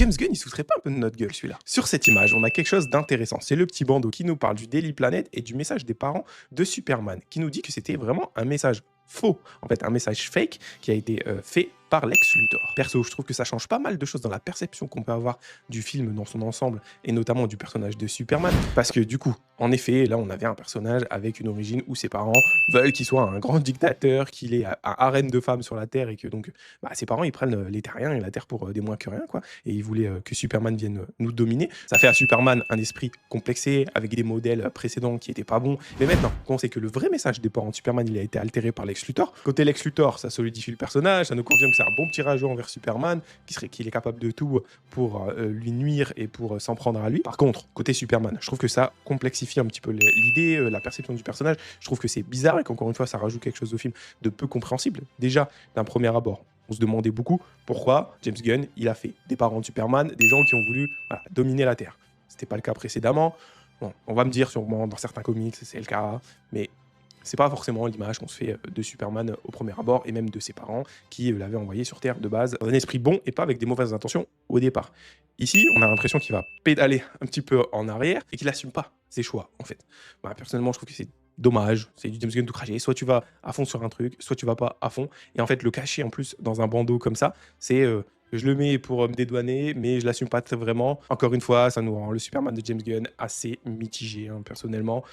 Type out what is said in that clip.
James Gunn, il se foutrait pas un peu de notre gueule, celui-là? Sur cette image, on a quelque chose d'intéressant. C'est le petit bandeau qui nous parle du Daily Planet et du message des parents de Superman, qui nous dit que c'était vraiment un message faux, en fait, un message fake qui a été fait par Lex Luthor. Perso, je trouve que ça change pas mal de choses dans la perception qu'on peut avoir du film dans son ensemble, et notamment du personnage de Superman, parce que du coup, en effet, là, on avait un personnage avec une origine où ses parents veulent qu'il soit un grand dictateur, qu'il ait un harem de femmes sur la Terre, et que donc, ses parents, ils prennent les terriens et la Terre pour des moins que rien, quoi, et ils voulaient que Superman vienne nous dominer. Ça fait à Superman un esprit complexé, avec des modèles précédents qui étaient pas bons, mais maintenant, quand on sait que le vrai message des parents de Superman, il a été altéré par Lex Luthor, côté Lex Luthor, ça solidifie le personnage, ça nous confirme que c'est un bon petit rageau envers Superman, qu'il est capable de tout pour lui nuire et pour s'en prendre à lui. Par contre, côté Superman, je trouve que ça complexifie un petit peu l'idée, la perception du personnage. Je trouve que c'est bizarre et qu'encore une fois, ça rajoute quelque chose au film de peu compréhensible. Déjà, d'un premier abord, on se demandait beaucoup pourquoi James Gunn, il a fait des parents de Superman, des gens qui ont voulu dominer la Terre. C'était pas le cas précédemment. Bon, on va me dire sûrement dans certains comics, c'est le cas, mais c'est pas forcément l'image qu'on se fait de Superman au premier abord, et même de ses parents qui l'avaient envoyé sur Terre de base dans un esprit bon et pas avec des mauvaises intentions au départ. Ici, on a l'impression qu'il va pédaler un petit peu en arrière et qu'il assume pas ses choix, en fait. Personnellement, je trouve que c'est dommage, c'est du James Gunn tout craché. Soit tu vas à fond sur un truc, soit tu vas pas à fond. Et en fait, le cacher en plus dans un bandeau comme ça, c'est je le mets pour me dédouaner, mais je l'assume pas très vraiment. Encore une fois, ça nous rend le Superman de James Gunn assez mitigé, personnellement.